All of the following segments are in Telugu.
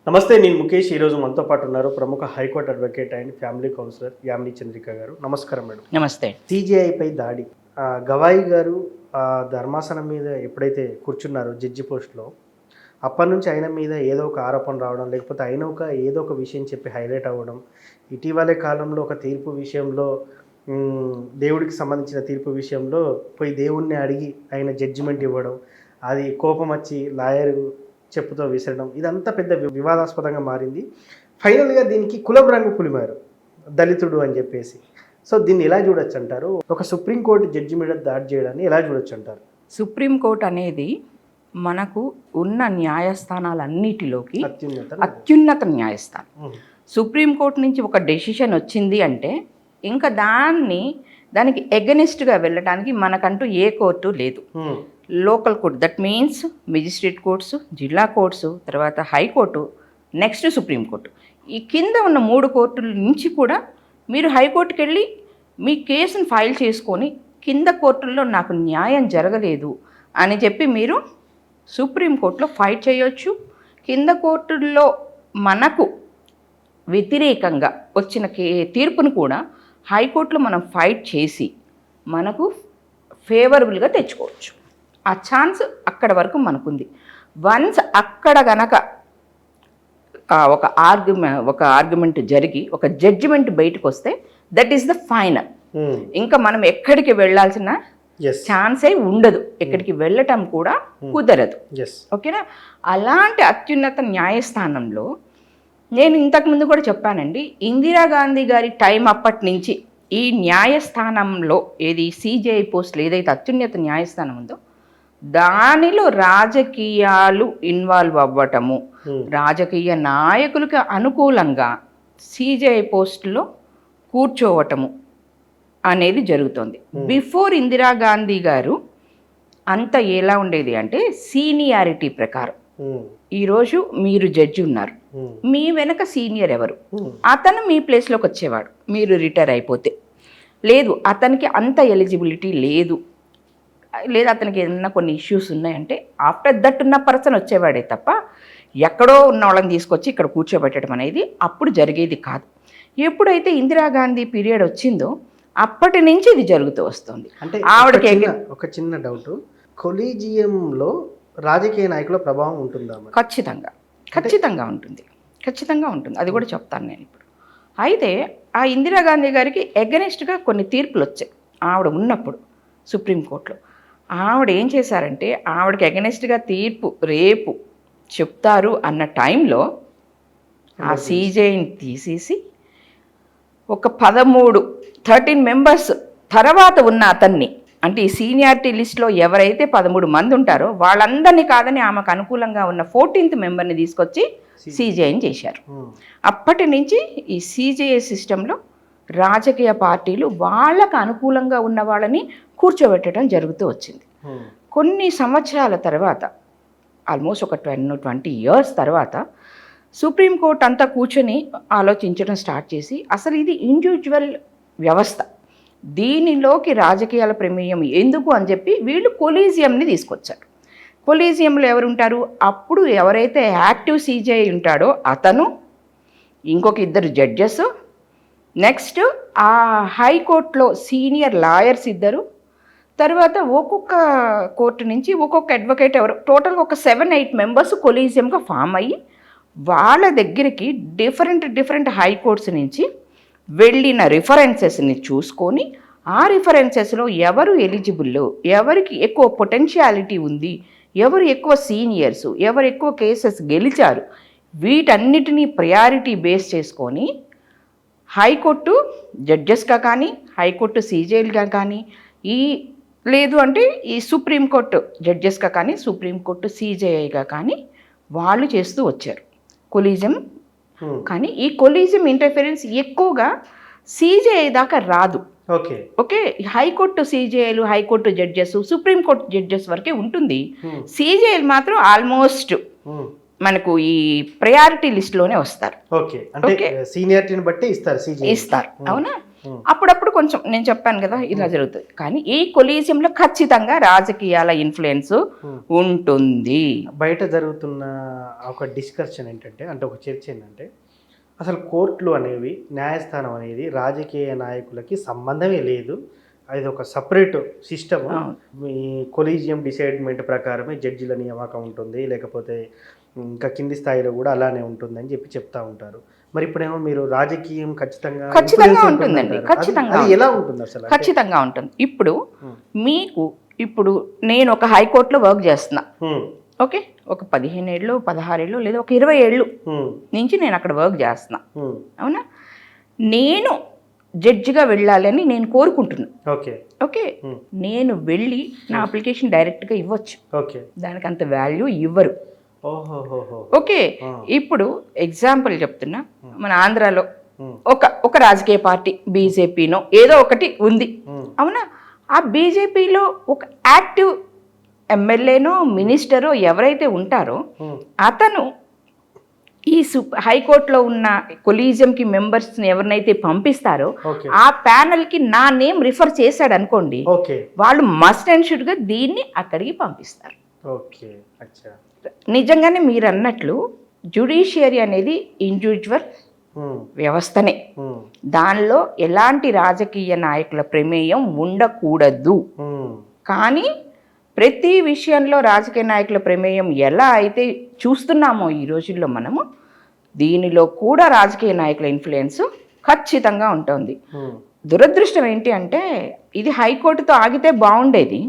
నమస్తే, నేను ముఖేష్. ఈరోజు మనతో పాటు ఉన్నారు ప్రముఖ high court advocate and family counsellor Yamini Chandrika గారు. నమస్కారం మేడం. నమస్తే. సిజేఐపై దాడి, గవాయి గారు ధర్మాసనం మీద ఎప్పుడైతే కూర్చున్నారో జడ్జి పోస్ట్లో, అప్పటి నుంచి ఆయన మీద ఏదో ఒక ఆరోపణ రావడం, లేకపోతే ఆయన ఏదో ఒక విషయం చెప్పి హైలైట్ అవ్వడం, ఇటీవలే కాలంలో ఒక తీర్పు విషయంలో, దేవుడికి సంబంధించిన తీర్పు విషయంలో పోయి దేవుణ్ణి అడిగి ఆయన జడ్జిమెంట్ ఇవ్వడం, అది కోపం వచ్చి లాయర్ చెప్పుతో విసరడం, ఇదంతా పెద్ద వివాదాస్పదంగా మారింది. ఫైనల్గా దీనికి కులం రంగు పులిమారు, దళితుడు అని చెప్పేసి. సో దీన్ని ఎలా చూడొచ్చు అంటారు? ఒక సుప్రీంకోర్టు జడ్జి మీద దాడి చేయడాన్ని ఎలా చూడొచ్చు అంటారు? సుప్రీంకోర్టు అనేది మనకు ఉన్న న్యాయస్థానాలన్నిటిలోకి అత్యున్నత న్యాయస్థానం. సుప్రీంకోర్టు నుంచి ఒక డెసిషన్ వచ్చింది అంటే ఇంకా దానికి ఎగనిస్ట్గా వెళ్ళడానికి మనకంటూ ఏ కోర్టు లేదు. Local court, that means magistrate courts, జిల్లా కోర్ట్స్, తర్వాత హైకోర్టు, నెక్స్ట్ సుప్రీంకోర్టు. ఈ కింద ఉన్న 3 కోర్టుల నుంచి కూడా మీరు హైకోర్టుకి వెళ్ళి మీ కేసును ఫైల్ చేసుకొని కింద కోర్టుల్లో నాకు న్యాయం జరగలేదు అని చెప్పి మీరు సుప్రీంకోర్టులో ఫైట్ చేయొచ్చు. కింద కోర్టుల్లో మనకు వ్యతిరేకంగా వచ్చిన తీర్పును కూడా హైకోర్టులో మనం ఫైట్ చేసి మనకు ఫేవరబుల్గా తెచ్చుకోవచ్చు. ఆ ఛాన్స్ అక్కడ వరకు మనకుంది. వన్స్ అక్కడ గనక ఒక ఆర్గ్యుమెంట్ జరిగి ఒక జడ్జిమెంట్ బయటకు వస్తే దట్ ఈస్ ద ఫైనల్. ఇంకా మనం ఎక్కడికి వెళ్ళాల్సిన ఛాన్సే ఉండదు, ఎక్కడికి వెళ్ళటం కూడా కుదరదు. ఓకేనా? అలాంటి అత్యున్నత న్యాయస్థానంలో నేను ఇంతకుముందు కూడా చెప్పానండి, ఇందిరాగాంధీ గారి టైం అప్పటి నుంచి ఈ న్యాయస్థానంలో ఏది సిజేఐ పోస్టులు ఏదైతే అత్యున్నత న్యాయస్థానం ఉందో దానిలో రాజకీయాలు ఇన్వాల్వ్ అవ్వటము, రాజకీయ నాయకులకు అనుకూలంగా సిజేఐ పోస్టులో కూర్చోవటము అనేది జరుగుతుంది. బిఫోర్ ఇందిరాగాంధీ గారు అంత ఎలా ఉండేది అంటే సీనియారిటీ ప్రకారం, ఈరోజు మీరు జడ్జి ఉన్నారు, మీ వెనక సీనియర్ ఎవరు, అతను మీ ప్లేస్లోకి వచ్చేవాడు మీరు రిటైర్ అయిపోతే. లేదు, అతనికి అంత ఎలిజిబిలిటీ లేదు, లేదా అతనికి ఏదన్నా కొన్ని ఇష్యూస్ ఉన్నాయంటే ఆఫ్టర్ దట్ ఉన్న పర్సన్ వచ్చేవాడే తప్ప ఎక్కడో ఉన్న వాళ్ళని తీసుకొచ్చి ఇక్కడ కూర్చోబెట్టడం అనేది అప్పుడు జరిగేది కాదు. ఎప్పుడైతే ఇందిరాగాంధీ పీరియడ్ వచ్చిందో అప్పటి నుంచి ఇది జరుగుతూ వస్తుంది. అంటే ఆవిడకి ఒక చిన్న డౌట్, కొలీజియంలో రాజకీయ నాయకుల ప్రభావం ఉంటుందా? ఖచ్చితంగా ఉంటుంది, అది కూడా చెప్తాను నేను ఇప్పుడు. అయితే ఆ ఇందిరాగాంధీ గారికి ఎగనెస్ట్గా కొన్ని తీర్పులు వచ్చాయి ఆవిడ ఉన్నప్పుడు సుప్రీంకోర్టులో. ఆవిడ ఏం చేశారంటే ఆవిడకి ఎగనెస్ట్గా తీర్పు రేపు చెప్తారు అన్న టైంలో ఆ సీజేని తీసేసి ఒక 13 మెంబర్స్ తర్వాత ఉన్న అతన్ని, అంటే ఈ సీనియారిటీ లిస్ట్లో ఎవరైతే 13 మంది ఉంటారో వాళ్ళందరినీ కాదని ఆమెకు అనుకూలంగా ఉన్న 14th మెంబర్ని తీసుకొచ్చి సీజేఐని చేశారు. అప్పటి నుంచి ఈ సీజేఐ సిస్టంలో రాజకీయ పార్టీలు వాళ్ళకు అనుకూలంగా ఉన్న వాళ్ళని కూర్చోబెట్టడం జరుగుతూ వచ్చింది. కొన్ని సంవత్సరాల తర్వాత, ఆల్మోస్ట్ ఒక 20 years తర్వాత సుప్రీంకోర్టు అంతా కూర్చొని ఆలోచించడం స్టార్ట్ చేసి అసలు ఇది ఇండివిజువల్ వ్యవస్థ, దీనిలోకి రాజకీయాల ప్రమేయం ఎందుకు అని చెప్పి వీళ్ళు కొలీజియంని తీసుకొచ్చారు. కొలీజియంలో ఎవరు ఉంటారు? అప్పుడు ఎవరైతే యాక్టివ్ సీజేఐ ఉంటాడో అతను, ఇంకొక 2 జడ్జెస్, నెక్స్ట్ ఆ హైకోర్టులో సీనియర్ లాయర్స్ 2, తర్వాత ఒక్కొక్క కోర్టు నుంచి ఒక్కొక్క అడ్వకేట్ ఎవరు, టోటల్గా ఒక 7-8 మెంబర్స్ కొలీజియంగా ఫామ్ అయ్యి వాళ్ళ దగ్గరికి డిఫరెంట్ హైకోర్ట్స్ నుంచి వెళ్ళిన రిఫరెన్సెస్ని చూసుకొని ఆ రిఫరెన్సెస్లో ఎవరు ఎలిజిబుల్, ఎవరికి ఎక్కువ పొటెన్షియాలిటీ ఉంది, ఎవరు ఎక్కువ సీనియర్స్, ఎవరు ఎక్కువ కేసెస్ గెలిచారు, వీటన్నిటినీ ప్రయారిటీ బేస్ చేసుకొని హైకోర్టు జడ్జెస్గా కానీ హైకోర్టు సీజేలుగా కానీ లేదు అంటే ఈ సుప్రీంకోర్టు జడ్జెస్గా కానీ సుప్రీంకోర్టు సీజేఐగా కానీ వాళ్ళు చేస్తూ వచ్చారు కొలీజియం. కానీ ఈ కొలీజియం ఇంటర్ఫిరెన్స్ ఎక్కువగా సీజేఐ దాకా రాదు. ఓకే, హైకోర్టు సీజేఐలు, హైకోర్టు జడ్జెస్, సుప్రీంకోర్టు జడ్జెస్ వరకే ఉంటుంది. సీజేఐలు మాత్రం ఆల్మోస్ట్ మనకు ఈ ప్రయారిటీ లిస్ట్లోనే వస్తారు. సీనియారిటీని బట్టి ఇస్తారు. అవునా? అప్పుడప్పుడు కొంచెం నేను చెప్పాను కదా ఇలా జరుగుతుంది. కానీ ఈ కొలీజియంలో ఖచ్చితంగా రాజకీయాల ఇన్ఫ్లుయెన్స్ ఉంటుంది. బయట జరుగుతున్న ఒక డిస్కషన్ ఏంటంటే, అంటే ఒక చర్చ ఏంటంటే, అసలు కోర్టులు అనేవి, న్యాయస్థానం అనేది రాజకీయ నాయకులకి సంబంధమే లేదు, అది ఒక సపరేట్ సిస్టమ్. మీ కొలీజియం డిసైడ్మెంట్ ప్రకారమే జడ్జిల నియామకం ఉంటుంది, లేకపోతే ఇంకా కింది స్థాయిలో కూడా అలానే ఉంటుంది అని చెప్తా ఉంటారు. మరి ఇప్పుడేమో మీరు రాజకీయం ఖచ్చితంగా ఉంటుందండి. ఖచ్చితంగా ఎలా ఉంటుంది అసలు? ఖచ్చితంగా ఉంటుంది. ఇప్పుడు నేను ఒక హైకోర్టులో వర్క్ చేస్తున్నా, ఓకే, ఒక 15 ఏళ్ళు 16 ఏళ్ళు లేదా ఒక 20 ఏళ్ళు నుంచి నేను అక్కడ వర్క్ చేస్తున్నా, అవునా? నేను జడ్జిగా వెళ్ళాలని నేను కోరుకుంటున్నాను. ఓకే, నేను వెళ్ళి నా అప్లికేషన్ డైరెక్ట్గా ఇవ్వచ్చు, దానికి అంత వాల్యూ ఇవ్వరు. ఓకే, ఇప్పుడు ఎగ్జాంపుల్ చెప్తున్నా, మన ఆంధ్రాలో ఒక రాజకీయ పార్టీ బీజేపీనో ఏదో ఒకటి ఉంది, అవునా? ఆ బీజేపీలో ఒక యాక్టివ్ ఎమ్మెల్యేనో మినిస్టరో ఎవరైతే ఉంటారో అతను ఈ హైకోర్టులో ఉన్న కొలీజియంకి మెంబర్స్ని ఎవరినైతే పంపిస్తారో ఆ ప్యానల్కి నా నేమ్ రిఫర్ చేశాడు అనుకోండి, వాళ్ళు మస్ట్ అండ్ షుడ్గా దీన్ని అక్కడికి పంపిస్తారు. నిజంగానే మీరు అన్నట్లు జ్యుడిషియరీ అనేది ఇండివిజువల్ వ్యవస్థనే, దానిలో ఎలాంటి రాజకీయ నాయకుల ప్రమేయం ఉండకూడదు. కానీ ప్రతి విషయంలో రాజకీయ నాయకుల ప్రమేయం ఎలా అయితే చూస్తున్నామో ఈ రోజుల్లో మనము, దీనిలో కూడా రాజకీయ నాయకుల ఇన్ఫ్లుయెన్స్ ఖచ్చితంగా ఉంటుంది. దురదృష్టం ఏంటి అంటే, ఇది హైకోర్టుతో ఆగితే బాగుండేది,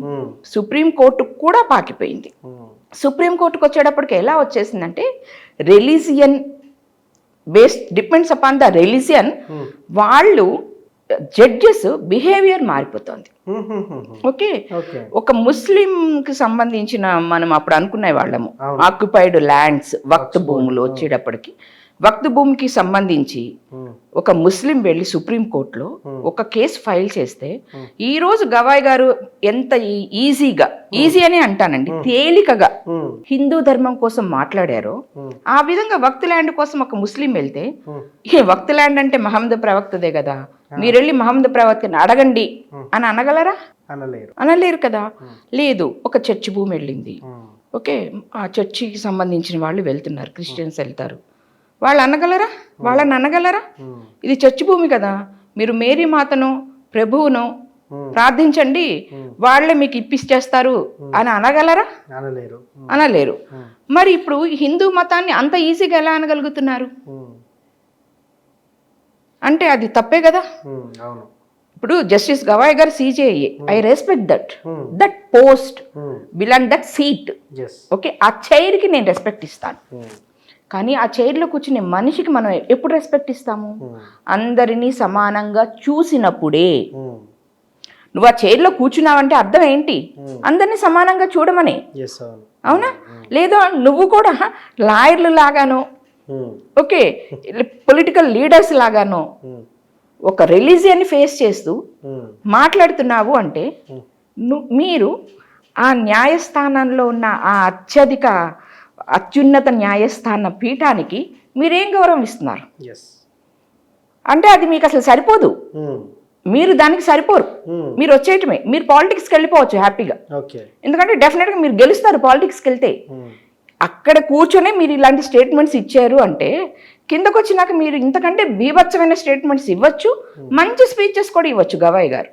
సుప్రీంకోర్టుకు కూడా పాకిపోయింది. సుప్రీంకోర్టుకు వచ్చేటప్పటికి ఎలా వచ్చేసిందంటే, religion based depends upon the religion, వాళ్ళు జడ్జెస్ బిహేవియర్ మారిపోతుంది. ఓకే, ఒక ముస్లింకి సంబంధించిన మనం అప్పుడు అనుకునే వాళ్ళము ఆక్యుపైడ్ ల్యాండ్స్ వక్త్ భూములు వచ్చేటప్పటికి, వక్త్ భూమికి సంబంధించి ఒక ముస్లిం వెళ్ళి సుప్రీంకోర్టులో ఒక కేసు ఫైల్ చేస్తే, ఈరోజు గవాయ్ గారు ఎంత ఈజీ అనే అంటానండి, తేలికగా హిందూ ధర్మం కోసం మాట్లాడారో, ఆ విధంగా వక్త్ ల్యాండ్ కోసం ఒక ముస్లిం వెళ్తే, ఈ వక్త్ ల్యాండ్ అంటే మహమ్మద్ ప్రవక్తదే కదా, మీరు వెళ్ళి మహమ్మద్ ప్రవక్తని అడగండి అని అనగలరా? అనలేరు కదా. లేదు, ఒక చర్చి భూమి వెళ్ళింది, ఓకే, ఆ చర్చికి సంబంధించిన వాళ్ళు వెళ్తున్నారు, క్రిస్టియన్స్ వెళ్తారు, వాళ్ళు అనగలరా? వాళ్ళని అనగలరా? ఇది చర్చి భూమి కదా, మీరు మేరీ మాతను ప్రభువును ప్రార్థించండి, వాళ్ళే మీకు ఇప్పిచ్చేస్తారు అని అనగలరా? అనలేరు. మరి ఇప్పుడు హిందూ మతాన్ని అంత ఈజీగా ఎలా అనగలుగుతున్నారు అంటే అది తప్పే కదా. ఇప్పుడు జస్టిస్ గవాయ్ గారు CJI, I respect that post belong that seat, okay, ఆ చైర్కి నేను రెస్పెక్ట్ ఇస్తాను. కానీ ఆ చైర్లో కూర్చునే మనిషికి మనం ఎప్పుడు రెస్పెక్ట్ ఇస్తాము? అందరినీ సమానంగా చూసినప్పుడే. నువ్వు ఆ చైర్లో కూర్చున్నావంటే అర్థం ఏంటి? అందరినీ సమానంగా చూడమని, అవునా? లేదా నువ్వు కూడా లాయర్లు లాగానో, ఓకే, పొలిటికల్ లీడర్స్ లాగానో ఒక రిలీజియన్ని ఫేస్ చేస్తూ మాట్లాడుతున్నావు అంటే, మీరు ఆ న్యాయస్థానంలో ఉన్న ఆ అత్యున్నత న్యాయస్థాన పీఠానికి మీరేం గౌరవం ఇస్తున్నారు అంటే అది మీకు అసలు సరిపోదు. మీరు దానికి సరిపోరు. మీరు వచ్చేయటమే, మీరు పాలిటిక్స్కి వెళ్ళిపోవచ్చు హ్యాపీగా, ఎందుకంటే డెఫినెట్గా మీరు గెలుస్తారు పాలిటిక్స్కి వెళ్తే. అక్కడ కూర్చొని మీరు ఇలాంటి స్టేట్మెంట్స్ ఇచ్చారు అంటే, కిందకు వచ్చినాక మీరు ఇంతకంటే బీభత్సమైన స్టేట్మెంట్స్ ఇవ్వచ్చు, మంచి స్పీచెస్ కూడా ఇవ్వచ్చు గవాయ్ గారు.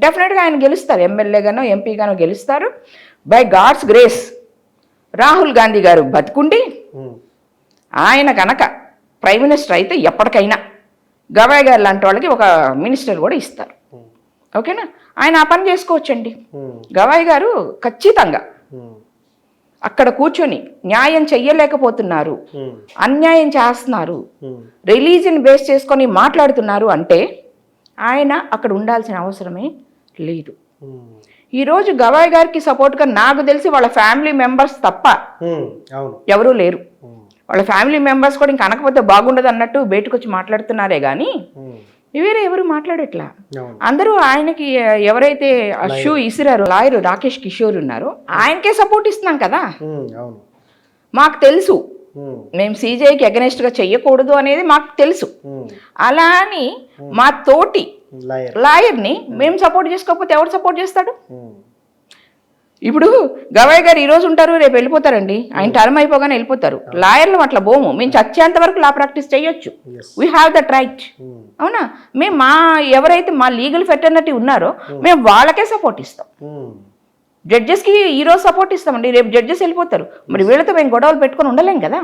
డెఫినెట్గా ఆయన గెలుస్తారు, ఎమ్మెల్యేగానో ఎంపీగానో గెలుస్తారు by God's grace. Rahul Gandhi గారు బతుకుండి ఆయన కనుక ప్రైమ్ మినిస్టర్ అయితే ఎప్పటికైనా గవాయ్ గారు లాంటి వాళ్ళకి ఒక మినిస్టర్ కూడా ఇస్తారు, ఓకేనా? ఆయన ఆ పని చేసుకోవచ్చండి. గవాయ్ గారు ఖచ్చితంగా అక్కడ కూర్చొని న్యాయం చెయ్యలేకపోతున్నారు, అన్యాయం చేస్తున్నారు, రిలీజియన్ బేస్ చేసుకొని మాట్లాడుతున్నారు అంటే ఆయన అక్కడ ఉండాల్సిన అవసరమే లేదు. ఈరోజు గవాయ్ గారికి సపోర్ట్గా నాకు తెలిసి వాళ్ళ ఫ్యామిలీ మెంబర్స్ తప్ప ఎవరూ లేరు. వాళ్ళ ఫ్యామిలీ మెంబర్స్ కూడా ఇంకా అనకపోతే బాగుండదు అన్నట్టు బయటకు వచ్చి మాట్లాడుతున్నారే కానీ వేరే ఎవరు మాట్లాడట్లా. అందరూ ఆయనకి ఎవరైతే షూ ఇసిరారో లాయర్ రాకేష్ కిషోర్ ఉన్నారో ఆయనకే సపోర్ట్ ఇస్తున్నాం కదా. మాకు తెలుసు మేము సీజేఐకి అగెనెస్ట్గా చెయ్యకూడదు అనేది మాకు తెలుసు. అలా అని మా తోటి లాయర్ని మేము సపోర్ట్ చేసుకోకపోతే ఎవరు సపోర్ట్ చేస్తాడు? ఇప్పుడు గవాయ్ గారు ఈ రోజు ఉంటారు, రేపు వెళ్ళిపోతారండి. ఆయన టర్మ్ అయిపోగానే వెళ్ళిపోతారు. లాయర్లు అట్లా పోము. మేము చచ్చేంత వరకు లా ప్రాక్టీస్ చేయొచ్చు. We have that right. అవునా? మేము ఎవరైతే మా లీగల్ ఫెటర్నిటీ ఉన్నారో మేము వాళ్ళకే సపోర్ట్ ఇస్తాం. జడ్జెస్కి ఈ రోజు సపోర్ట్ ఇస్తామండి, రేపు జడ్జెస్ వెళ్ళిపోతారు. మరి వీళ్ళతో మేము గొడవలు పెట్టుకొని ఉండలేం కదా.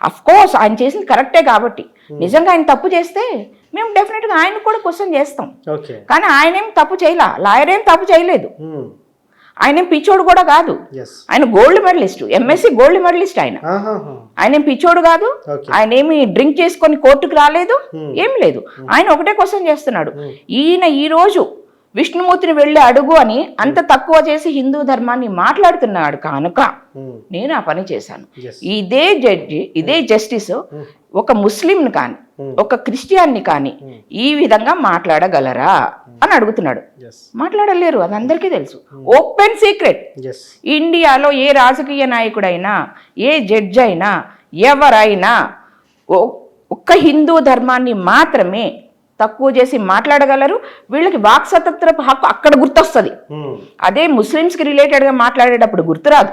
అఫ్ కోర్స్ ఆయన చేసింది కరెక్టే కాబట్టి, నిజంగా ఆయన తప్పు చేస్తే మేము డెఫినెట్గా ఆయన కూడా క్వశ్చన్ చేస్తాం. కానీ ఆయన ఏం తప్పు చేయలే, లాయర్ ఏం తప్పు చేయలేదు. ఆయన ఏం పిచ్చోడు కూడా కాదు. ఆయన gold medallist, MSc gold medallist. ఆయన ఏం పిచ్చోడు కాదు. ఆయన ఏమి డ్రింక్ చేసుకొని కోర్టుకు రాలేదు, ఏం లేదు. ఆయన ఒకటే క్వశ్చన్ చేస్తున్నాడు, ఈయన ఈ రోజు విష్ణుమూర్తిని వెళ్ళి అడుగు అని అంత తక్కువ చేసి హిందూ ధర్మాన్ని మాట్లాడుతున్నాడు కనుక నేను ఆ పని చేశాను. ఇదే జడ్జి, ఇదే జస్టిస్ ఒక ముస్లింని కానీ ఒక క్రిస్టియన్ని కానీ ఈ విధంగా మాట్లాడగలరా అని అడుగుతున్నాడు. మాట్లాడలేరు, అది అందరికీ తెలుసు. Open secret. ఇండియాలో ఏ రాజకీయ నాయకుడైనా, ఏ జడ్జి అయినా, ఎవరైనా ఒక్క హిందూ ధర్మాన్ని మాత్రమే తక్కువ చేసి మాట్లాడగలరు. వీళ్ళకి వాక్ స్వతంత్రపు హక్కు అక్కడ గుర్తొస్తుంది. అదే ముస్లిమ్స్కి రిలేటెడ్గా మాట్లాడేటప్పుడు గుర్తురాదు,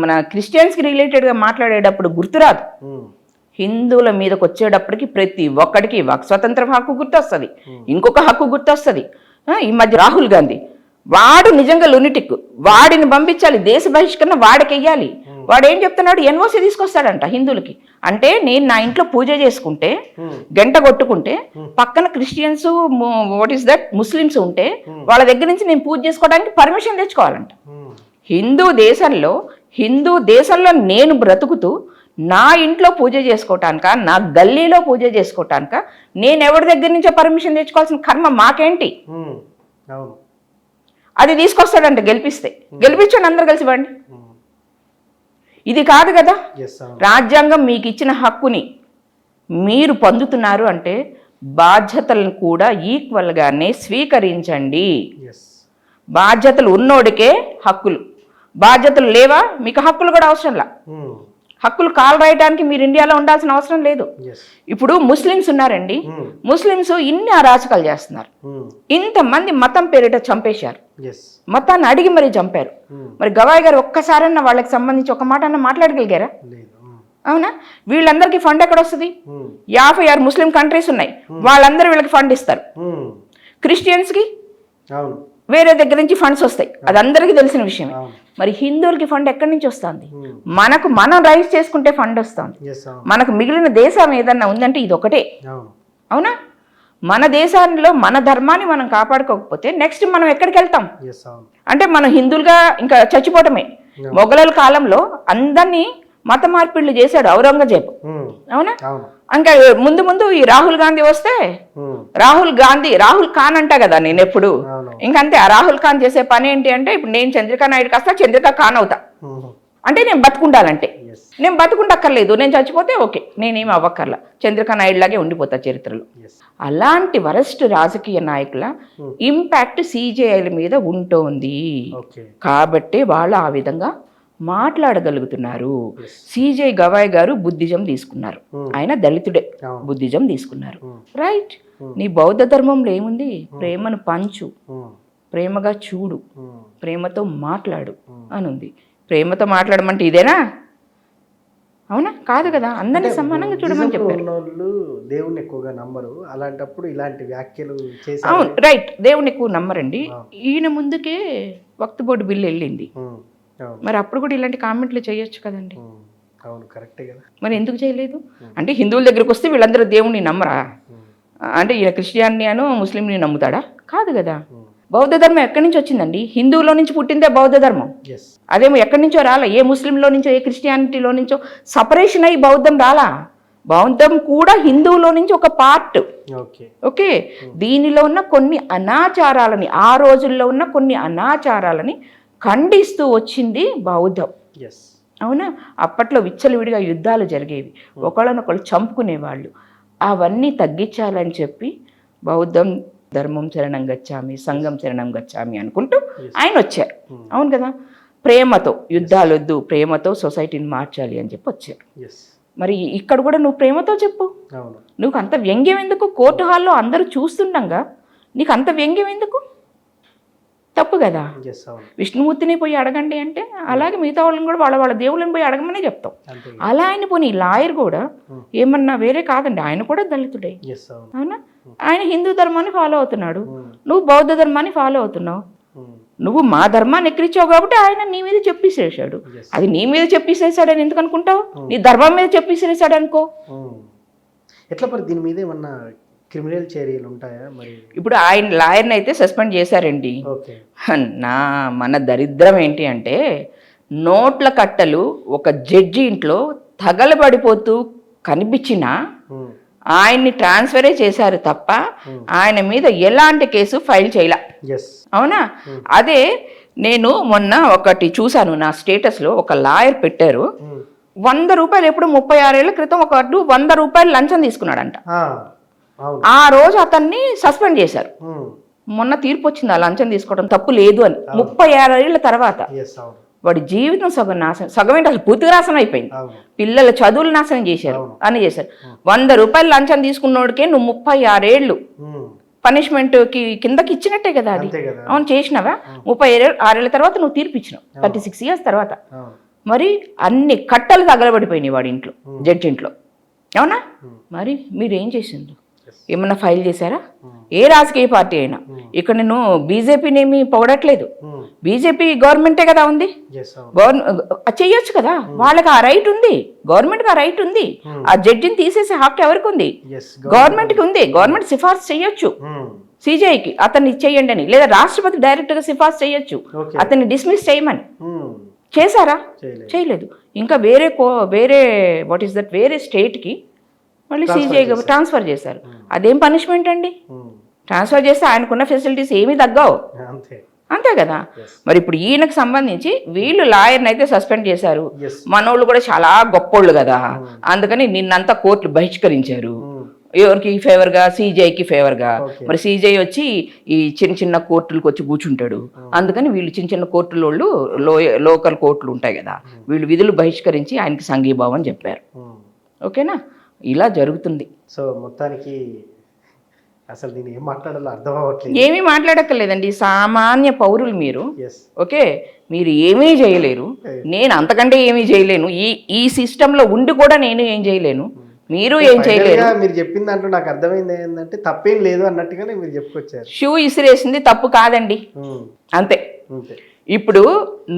మన క్రిస్టియన్స్కి రిలేటెడ్గా మాట్లాడేటప్పుడు గుర్తురాదు. హిందువుల మీదకి వచ్చేటప్పటికి ప్రతి ఒక్కడికి వాక్ స్వతంత్ర హక్కు గుర్తొస్తుంది, ఇంకొక హక్కు గుర్తొస్తుంది. ఈ మధ్య రాహుల్ గాంధీ వాడు నిజంగా లునిటిక్, వాడిని పంపించాలి, దేశ బహిష్కరణ వాడికి వెయ్యాలి. వాడు ఏం చెప్తున్నాడు, ఎన్ఓసి తీసుకొస్తాడంట హిందువులకి. అంటే నేను నా ఇంట్లో పూజ చేసుకుంటే, గంట కొట్టుకుంటే, పక్కన Christians what is that Muslims ఉంటే వాళ్ళ దగ్గర నుంచి నేను పూజ చేసుకోవడానికి పర్మిషన్ తెచ్చుకోవాలంట. హిందూ దేశంలో నేను బ్రతుకుతూ నా ఇంట్లో పూజ చేసుకోవటానిక, నా గల్లీలో పూజ చేసుకోవటానిక నేను ఎవరి దగ్గర నుంచో పర్మిషన్ తెచ్చుకోవాల్సిన కర్మ మాకేంటి? అది తీసుకొస్తాడంట గెలిపించండి, అందరు కలిసి వాడిని. ఇది కాదు కదా. రాజ్యాంగం మీకు ఇచ్చిన హక్కుని మీరు పొందుతున్నారు అంటే బాధ్యతలను కూడా ఈక్వల్గానే స్వీకరించండి. బాధ్యతలు ఉన్నోడికే హక్కులు, బాధ్యతలు లేవా మీకు హక్కులు కూడా అవసరంలా. హక్కులు కాలు రాయడానికి మీరు ఇండియాలో ఉండాల్సిన అవసరం లేదు. ఇప్పుడు ముస్లిమ్స్ ఉన్నారండి, ముస్లిమ్స్ ఇన్ని అరాచకాలు చేస్తున్నారు. ఇంతమంది మతం పేరిట చంపేశారు, మతాన్ని అడిగి మరీ చంపారు. మరి గవాయ్ గారు ఒక్కసారన్నా వాళ్ళకి సంబంధించి ఒక మాట అన్న మాట్లాడగలిగారా? అవునా? వీళ్ళందరికీ ఫండ్ ఎక్కడ వస్తుంది? 56 ముస్లిం కంట్రీస్ ఉన్నాయి, వాళ్ళందరూ వీళ్ళకి ఫండ్ ఇస్తారు. క్రిస్టియన్స్కి వేరే దగ్గర నుంచి ఫండ్స్ వస్తాయి, అది అందరికీ తెలిసిన విషయమే. మరి హిందువులకి ఫండ్ ఎక్కడి నుంచి వస్తుంది? మనం రైజ్ చేసుకుంటే ఫండ్ వస్తుంది. మనకు మిగిలిన దేశం ఏదన్నా ఉందంటే ఇది ఒకటే. అవునా? మన దేశాల్లో మన ధర్మాన్ని మనం కాపాడుకోకపోతే నెక్స్ట్ మనం ఎక్కడికి వెళ్తాం? అంటే మనం హిందువులుగా ఇంకా చచ్చిపోవటమే. మొఘలుల కాలంలో అందరినీ మత మార్పిళ్ళు చేశాడు ఔరంగజేబు. అవునా? ఇంకా ముందు ఈ రాహుల్ గాంధీ వస్తే రాహుల్ ఖాన్ అంటా కదా నేను ఎప్పుడు. ఇంకంతే, ఆ రాహుల్ ఖాన్ చేసే పని ఏంటి అంటే, ఇప్పుడు నేను చంద్రికా నాయుడు కాస్తా చంద్రికా ఖాన్ అవుతా. అంటే నేను బతుకుండాలంటే, నేను బతుకుండక్కర్లేదు, నేను చచ్చిపోతే ఓకే, నేనేమి అవ్వక్కర్లా, చంద్రికా నాయుడు లాగే ఉండిపోతా చరిత్రలో. అలాంటి వరస్ట్ రాజకీయ నాయకుల ఇంపాక్ట్ సిజేఐల మీద ఉంటుంది కాబట్టి వాళ్ళు ఆ విధంగా మాట్లాడగలుగుతున్నారు. సిజే గవాయ్ గారు బుద్ధిజం తీసుకున్నారు, ఆయన దళితుడే, బుద్ధిజం తీసుకున్నారు. రైట్. నీ బౌద్ధ ధర్మంలో ఏముంది? ప్రేమను పంచు, ప్రేమగా చూడు, ప్రేమతో మాట్లాడు అని ఉంది. ప్రేమతో మాట్లాడమంటే ఇదేనా? అవునా? కాదు కదా. అందరినీ సమానంగా చూడమని చెప్పారు. దేవుణ్ణి ఎక్కువగా నమ్మరు, అలాంటప్పుడు ఇలాంటి వ్యాఖ్యలు చేసి. అవును, రైట్. దేవుణ్ణి ఎక్కువ నమ్మరండి. ఈయన ముందుకే వక్ఫ్ బోర్డు బిల్లు వెళ్ళింది, మరి అప్పుడు కూడా ఇలాంటి కామెంట్లు చేయొచ్చు కదండి. అవును, కరెక్టే కదా. మరి ఎందుకు చేయలేదు? అంటే హిందువుల దగ్గరికి వస్తే వీళ్ళందరూ దేవుణ్ణి నమ్మరా? అంటే ఈయన క్రిస్టియాన్ని అను ముస్లింని నమ్ముతాడా? కాదు కదా. బౌద్ధ ధర్మం ఎక్కడి నుంచి వచ్చిందండి? హిందువులో నుంచి పుట్టిందే బౌద్ధ ధర్మం. అదేమో ఎక్కడి నుంచో రాలా, ఏ ముస్లింలో నుంచో ఏ క్రిస్టియానిటీలో నుంచో సపరేషన్ అయ్యి బౌద్ధం రాలా. బౌద్ధం కూడా హిందువులో నుంచి ఒక పార్ట్. ఓకే. దీనిలో ఉన్న కొన్ని అనాచారాలని, ఆ రోజుల్లో ఉన్న కొన్ని అనాచారాలని ఖండిస్తూ వచ్చింది బౌద్ధం. అవునా? అప్పట్లో విచ్చలవిడిగా యుద్ధాలు జరిగేవి, ఒకళ్ళనొకళ్ళు చంపుకునేవాళ్ళు. అవన్నీ తగ్గించాలని చెప్పి బౌద్ధం ధర్మం శరణం గచ్చామి, సంఘం శరణం గచ్చామి అనుకుంటూ ఆయన వచ్చారు. అవును కదా. ప్రేమతో యుద్ధాలు వద్దు, ప్రేమతో సొసైటీని మార్చాలి అని చెప్పి వచ్చారు. మరి ఇక్కడ కూడా నువ్వు ప్రేమతో చెప్పు. అవును. నువ్వు అంత వ్యంగ్యం ఎందుకు? కోర్టు హాల్లో అందరూ చూస్తుండగా నీకు అంత వ్యంగ్యం ఎందుకు? తప్పు కదా. ఎస్, అవును. విష్ణుమూర్తిని పోయి అడగండి అంటే అలాగే మిగతా వాళ్ళని కూడా వాళ్ళ వాళ్ళ దేవుళ్ళని పోయి అడగమనే చెప్తాం. అంతే. అలా ఆయన పోనీ లాయర్ కూడా ఏమన్నా వేరే కాదండి, ఆయన కూడా దళితుడే. ఎస్, అవును. అవునా? ఆయన హిందూ ధర్మాన్ని ఫాలో అవుతున్నాడు, నువ్వు బౌద్ధ ధర్మాన్ని ఫాలో అవుతున్నావు. నువ్వు మా ధర్మాన్ని ఎక్కిరించావు కాబట్టి ఆయన నీ మీద చెప్పేసేసాడు. అది నీ మీద చెప్పేసేసాడని ఎందుకు అనుకుంటావు? నీ ధర్మం మీద చెప్పేసేసాడు అనుకో. ఎట్లా మరి దీని మీద ఏమన్నా క్రిమినల్ చర్యలు ఉంటాయా మరి? ఇప్పుడు ఆయన లాయర్ని అయితే సస్పెండ్ చేశారండి. ఓకే. మన దరిద్రం ఏంటి అంటే నోట్ల కట్టలు ఒక జడ్జి ఇంట్లో తగలబడిపోతూ కనిపించినా ఆయన్ని ట్రాన్స్ఫరే చేశారు తప్ప ఆయన మీద ఎలాంటి కేసు ఫైల్ చేయలే. అవునా? అదే నేను మొన్న ఒకటి చూశాను, నా స్టేటస్లో ఒక లాయర్ పెట్టారు, 100 రూపాయలు, ఎప్పుడు 36 ఏళ్ల క్రితం ఒక 100 రూపాయలు లంచం తీసుకున్నాడంట. ఆ రోజు అతన్ని సస్పెండ్ చేశారు. మొన్న తీర్పు వచ్చింది ఆ లంచం తీసుకోవడం తప్పు లేదు అని. 36 ఏళ్ల తర్వాత వాడి జీవితం సగం నాశనం, సగం ఏంటి అసలు పూర్తిగా నాశనం అయిపోయింది. పిల్లల చదువులు నాశనం చేశారు అని చేశారు. 100 రూపాయలు లంచం తీసుకున్నోడికే నువ్వు 36 ఏళ్ళు పనిష్మెంట్ కిందకి ఇచ్చినట్టే కదా అది. అవును, చేసినావా? 36 ఏళ్ళ తర్వాత నువ్వు తీర్పు ఇచ్చినావు, 36 ఇయర్స్ తర్వాత. మరి అన్ని కట్టలు తగలబడిపోయినాయి వాడి ఇంట్లో, జడ్జి ఇంట్లో. అవునా? మరి మీరు ఏం చేసిండ్రు? ఏమన్నా ఫైల్ చేశారా? ఏ రాజకీయ పార్టీ అయినా. ఇక్కడ నేను బీజేపీని ఏమి పొగడట్లేదు, బీజేపీ గవర్నమెంటే కదా ఉంది, చెయ్యొచ్చు కదా, వాళ్ళకి ఆ రైట్ ఉంది, గవర్నమెంట్కి ఆ రైట్ ఉంది. ఆ జడ్జిని తీసేసే హక్కు ఎవరికి ఉంది? గవర్నమెంట్కి ఉంది. గవర్నమెంట్ సిఫార్సు చేయొచ్చు సిజేఐకి, అతన్ని చెయ్యండి అని, లేదా రాష్ట్రపతి డైరెక్ట్గా సిఫార్సు చేయొచ్చు అతన్ని డిస్మిస్ చేయమని. చేశారా? చేయలేదు. ఇంకా వేరే వాట్ ఈస్ దట్, వేరే స్టేట్కి మళ్ళీ సిజేఐ ట్రాన్స్ఫర్ చేశారు. అదేం పనిష్మెంట్ అండి? ట్రాన్స్ఫర్ చేస్తే ఆయనకున్న ఫెసిలిటీస్ ఏమీ తగ్గవు, అంతే కదా. మరి ఇప్పుడు ఈయనకు సంబంధించి వీళ్ళు లాయర్ని అయితే సస్పెండ్ చేశారు. మనోళ్ళు కూడా చాలా గొప్పోళ్ళు కదా, అందుకని నిన్నంతా కోర్టులు బహిష్కరించారు. ఎవరికి ఫేవర్గా? సిజేఐకి ఫేవర్గా. మరి సిజేఐ వచ్చి ఈ చిన్న చిన్న కోర్టులకు వచ్చి కూర్చుంటాడు, అందుకని వీళ్ళు చిన్న చిన్న కోర్టుల వాళ్ళు లోకల్ కోర్టులు ఉంటాయి కదా, వీళ్ళు విధులు బహిష్కరించి ఆయనకి సంఘీభావం చెప్పారు. ఓకేనా? ఇలా జరుగుతుంది. సో మొత్తానికి అసలు నేను ఏం మాట్లాడాలో అర్థం అవ్వట్లేదు. ఏమీ మాట్లాడక్కర్లేదండి, సామాన్య పౌరులు మీరు. ఓకే, మీరు ఏమీ చేయలేరు, నేను అంతకంటే ఏమీ చేయలేను. ఈ సిస్టంలో ఉండి కూడా నేను ఏం చేయలేను, మీరు ఏం చేయలేరు. మీరు చెప్పిన దాంట్లో నాకు అర్థమైంది ఏంటంటే తప్పేం లేదు అన్నట్టుగానే మీరు చెప్పుకొచ్చారు. షూ ఇసిరేసింది తప్పు కాదండి, అంతే. ఇప్పుడు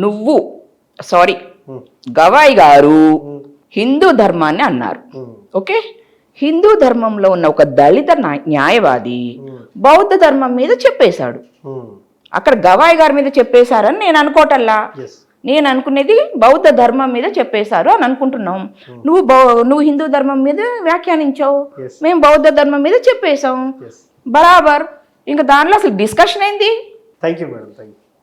నువ్వు గవాయి గారు హిందూ ధర్మాన్ని అన్నారు. ఓకే, హిందూ ధర్మంలో ఉన్న ఒక దళిత న్యాయవాది బౌద్ధ ధర్మం మీద చెప్పేశాడు. అక్కడ గవాయి గారి మీద చెప్పేశారని నేను అనుకోవటల్లా, నేను అనుకునేది బౌద్ధ ధర్మం మీద చెప్పేశారు అని అనుకుంటున్నాం. నువ్వు హిందూ ధర్మం మీద వ్యాఖ్యానించావు, మేము బౌద్ధ ధర్మం మీద చెప్పేశాం, బరాబర్. ఇంకా దానిలో అసలు డిస్కషన్ ఏంది? Thank you madam.